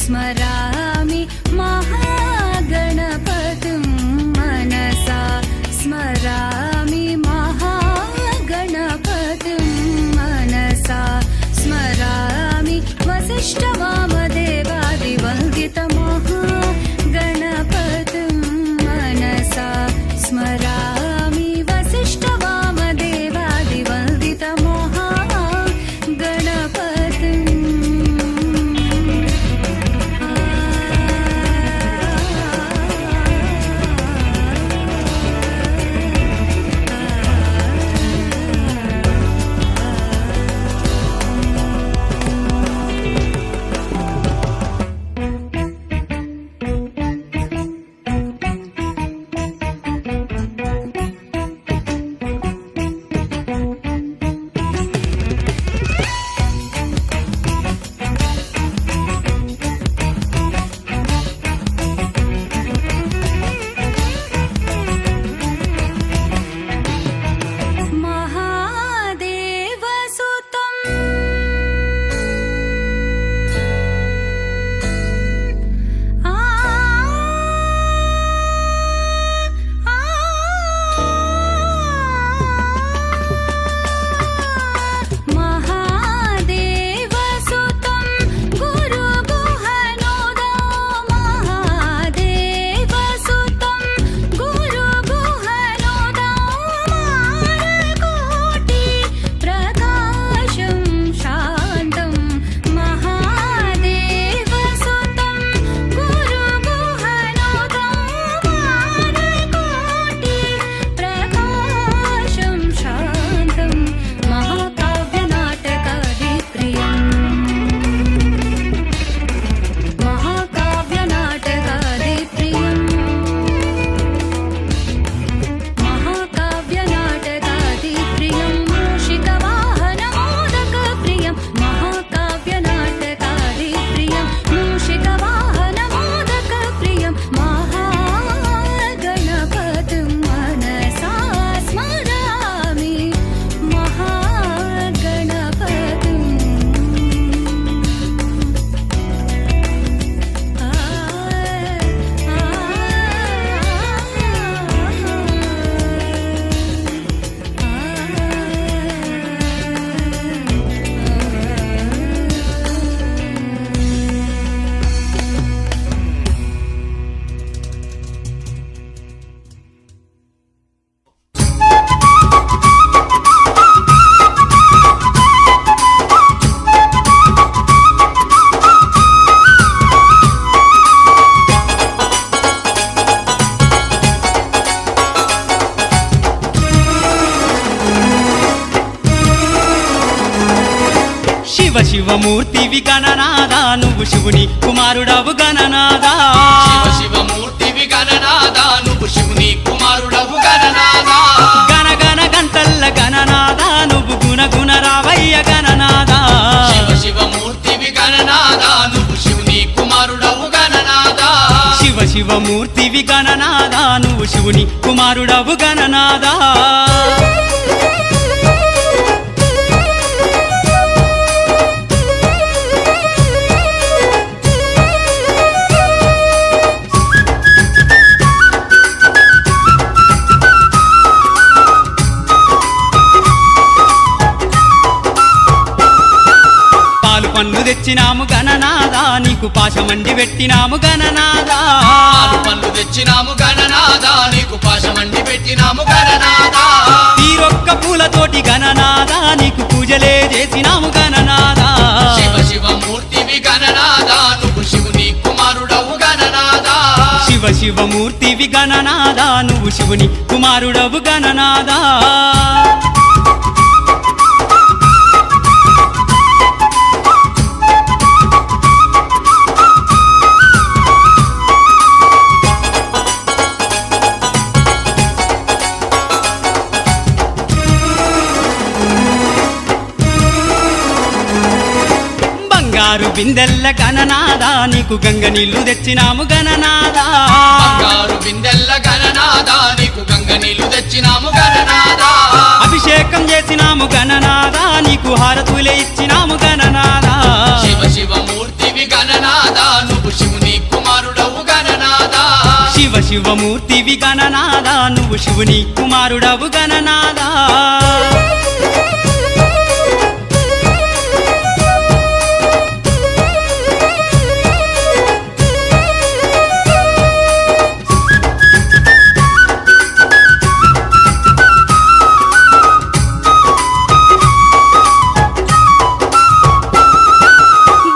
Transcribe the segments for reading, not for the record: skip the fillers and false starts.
स्मरामि महागणपतिं मनसा स्मरामि महागणपतिं मनसा स्मरामि वसिष्ठवामदेवादिवन्दितमहागणपतिं मनसा स्मरामि वसिष्ठवामदेवादिवन्दितमहागणपतिम् శివమూర్తివి గణనాదా నువ్వు శివుని కుమారుడవు గణనాదా శివమూర్తివి గణనాదా నువ్వు శివుని కుమారుడవు గణనాదా గణ గణ గంటల్ల గణనాదా నువ్వు గుణ గుణ రావయ్య గణనాదా శివమూర్తివి గణనాదా నువ్వు శివుని కుమారుడవు గణనాదా శివమూర్తివి గణనాదా నువ్వు శివుని కుమారుడవు గణనాదా పండ్లు తెచ్చినాము గణనాదా నీకు పాశమండి పెట్టినాము గణనాదా పండ్లు తెచ్చినాము గణనాదా నీకు పాశమండి పెట్టినాము గణనాదా తీరొక్క పూలతోటి గణనాదా నీకు పూజలే చేసినాము గణనాదా శివమూర్తివి గణనాదా నువ్వు శివుని కుమారుడవు గణనాదా శివమూర్తివి గణనాదా నువ్వు శివుని కుమారుడవు గణనాదా బంగారు బిందెల్ల గణనాదా నీకు గంగ నీళ్లు తెచ్చినాము గణనాదా బంగారు బిందెల్ల గణనాదా నీకు గంగ నీళ్లు తెచ్చినాము గణనాదా అభిషేకం చేసినాము గణనాదా నీకు హారతులే ఇచ్చినాము గణనాదా శివమూర్తివి గణనాదా శివమూర్తివి గణనాదా నువ్వు శివుని కుమారుడవు గణనాదా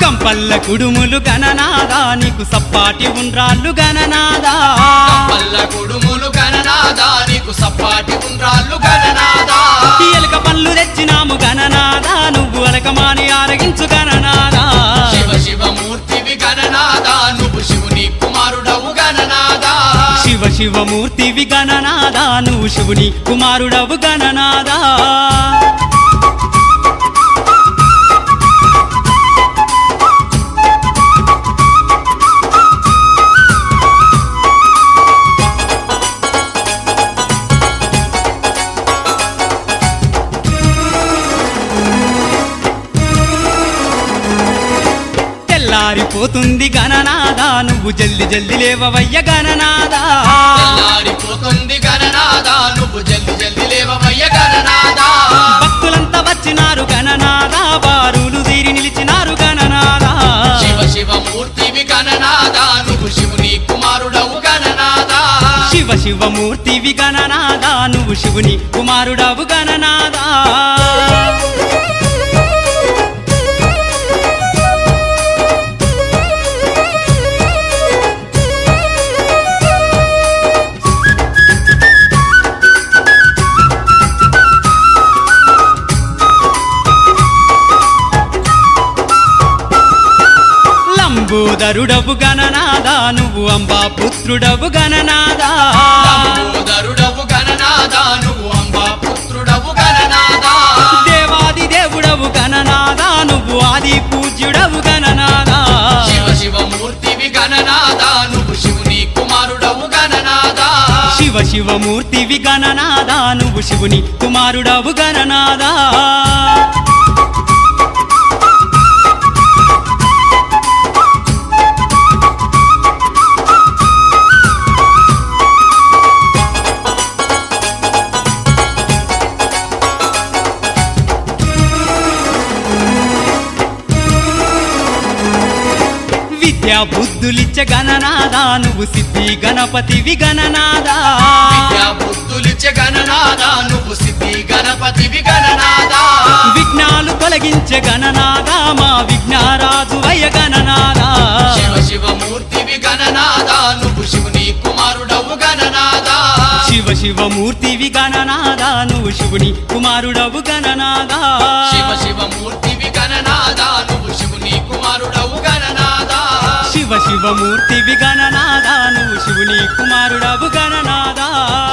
గంపల్ల కుడుములు గణనాదా నీకు సప్పాటి ఉండ్రాళ్ళు గణనాదా పల్ల కుడుములు గణనాదా నీకు సప్పాటి ఉండ్రాళ్ళు గణనాదా ఎలుక పళ్ళు తెచ్చినాము గణనాదా నువ్వు అలకమాని ఆరగించు గణనాదా శివ శివమూర్తివి గణనాదా నువ్వు శివుని కుమారుడవు గణనాదా శివ శివమూర్తివి గణనాదా నువ్వు శివుని కుమారుడవు గణనాదా తెల్లారిపోతుంది గణనాదా నువ్వు జల్ది జల్ది లేవవయ్య గణనాదా తెల్లారిపోతుంది గణనాదా నువ్వు జల్ది జల్ది లేవవయ్య గణనాదా భక్తులంతా వచ్చినారు గణనాదా బారులు తీరి నిలిచినారు గణనాదా శివ శివమూర్తివి గణనాదా నువ్వు శివుని కుమారుడవు గణనాదా శివ శివమూర్తివి గణనాదా నువ్వు శివుని కుమారుడవు గణనాదా లంబోదరుడవు గణనాదా నువ్వు అంబా పుత్రుడవు గణనాదా లంబోదరుడవు గణనాదా నువ్వు అంబా పుత్రుడవు గణనాదా దేవాది దేవుడవు గణనాదా నువ్వు ఆది పూజ్యుడవు గణనాదా శివ శివమూర్తివి గణనాదా నువ్వు శివుని కుమారుడవు గణనాదా శివ శివమూర్తివి గణనాదా నువ్వు శివుని కుమారుడవు గణనాదా విద్యా బుద్ధులిచ్చ గణనాదా నువ్వు సిద్ధి గణపతివి గణనాదా విద్యా బుద్ధులిచ్చే గణనాదా నువ్వు సిద్ధి గణపతివి గణనాదా విఘ్నాలు తొలగించే గణనాదా మా విఘ్నారాజు అయ్య గణనాదా శివ శివమూర్తివి గణనాదా నువ్వు శివుని కుమారుడవు గణనాదా శివ శివమూర్తివి గణనాదా నువ్వు శివుని కుమారుడవు గణనాదా శివ శివమూర్తివి గణనాదా నువ్వు శివుని కుమారుడవు గణనాదా శివ శివమూర్తివి గణనాదా నువ్వు శివుని కుమారుడవు గణనాదా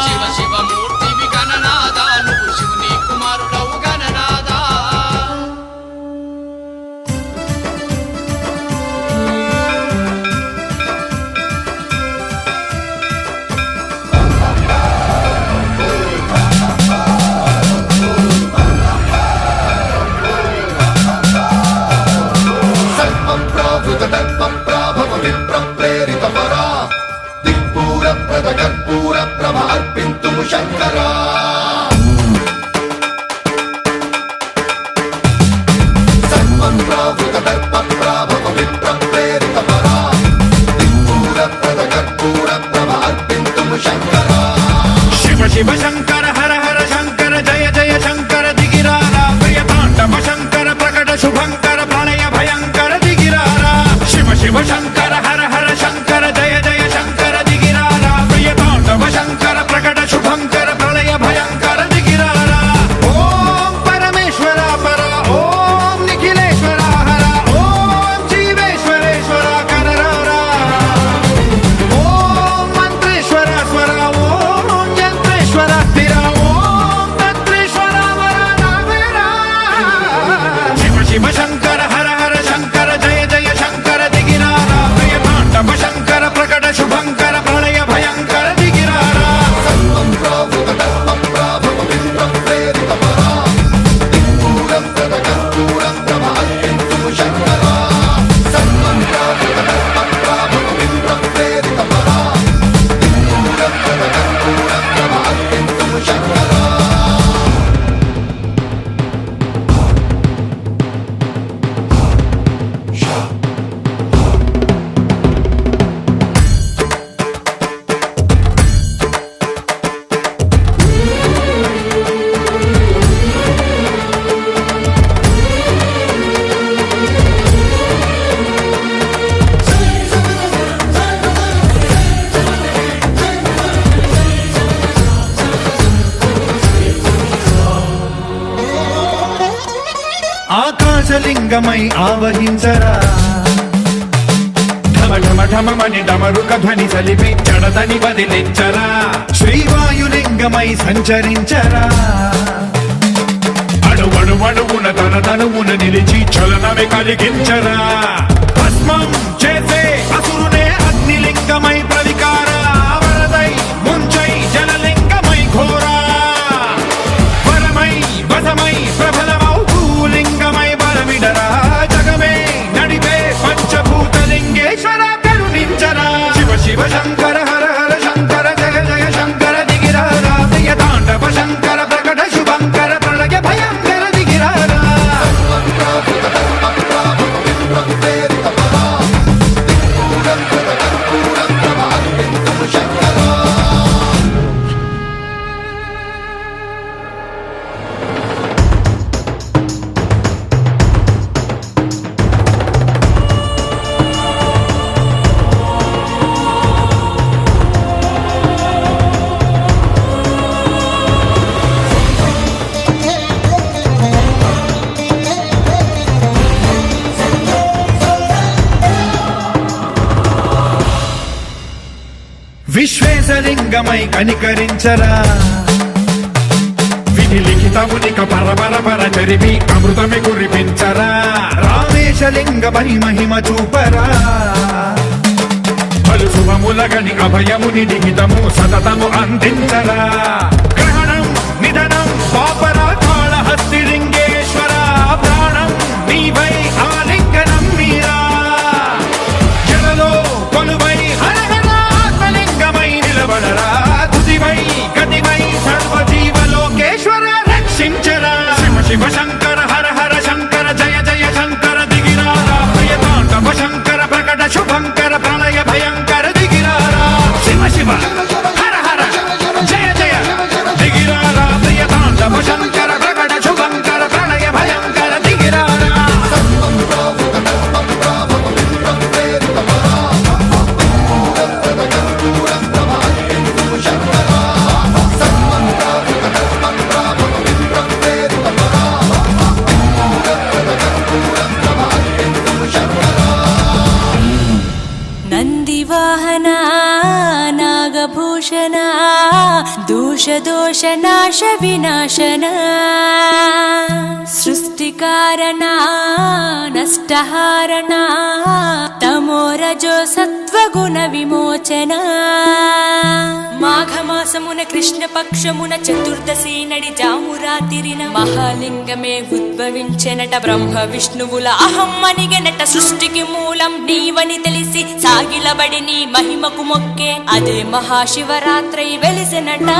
శివ శివమూర్తివి గణనాదా నువ్వు శివుని కుమారుడవు గణనాదా సర్వం ప్రావృతదర్పం ప్రాభవ విప్రం ప్రేరితపరా దిక్పూర ప్రద కర్పూర ప్రభ అర్పింతుము శంకరా ఆకాశలింగమై ఆవహించరా ఢమ ఢమ ఢమమని డమరుక ధ్వని సలిపి జడదని వదిలించరా శ్రీవాయులింగమై సంచరించరా అణువణువున తన తనువున నిలిచి చలనమే కలిగించరా భస్మం చేసే అసురునే అగ్నిలింగమై ప్రవికార వరదై ముంచై జలలింగమై ఘోరా వరమై వసమై ప్రబలమౌ భూలింగమై బలమిడరా జగమే నడిపే పంచభూతలింగేశ్వర కరుణించరా శివ శివ శంకర హర హర శంకర జయ జయ శంకర దిగిరారా ప్రియ తాండవ శంకర ప్రకట శుభంకర ప్రళయ భయంకర దిగిరారా విశ్వేశలింగమై కనికరించరా విధి లిఖితమునిక పరపర పర చరివి అమృతమి కురిపించరా రామేశలింగమై మహిమ చూపరా పలు శుభములగని అభయముని లిఖితము సతతము అందించరా గ్రహణం నిధనం పాపరా కాళహస్తిలింగేశ్వర ప్రాణం నీవై ఆలింగనం మీరా జలలో కొలువై నిలబడరా తుదివై గతివై సర్వజీవలోకేశ్వర రక్షించరా శివ శివ శంకర హర హర శంకర జయ జయ శంకర దిగిరారా ప్రియ తాండవ శంకర ప్రకట శుభంకర ప్రళయ భయంకర దిగిరారా శివ శివ హర హర జయ జయ దిగిరారా ప్రియ తాండవ శంకర ప్రకట శుభంకర ప్రళయ భయంకర దిగిరారా నందివాహన నాగభూషణ దోష నాశ వినాశన సృష్టికారణ నష్టహారణ తమోరజో సత్వగుణ విమోచన మాఘమాసమున కృష్ణపక్షమున చతుర్దశి నడి జామురాతిరిన మహాలింగమే ఉద్భవించెనట బ్రహ్మ విష్ణువుల అహం అనిగెనట సృష్టికి మూలం నీవని తెలిసి సాగిలబడి నీ మహిమకు మొక్కే అదే మహాశివరాత్రి వెలిసెనట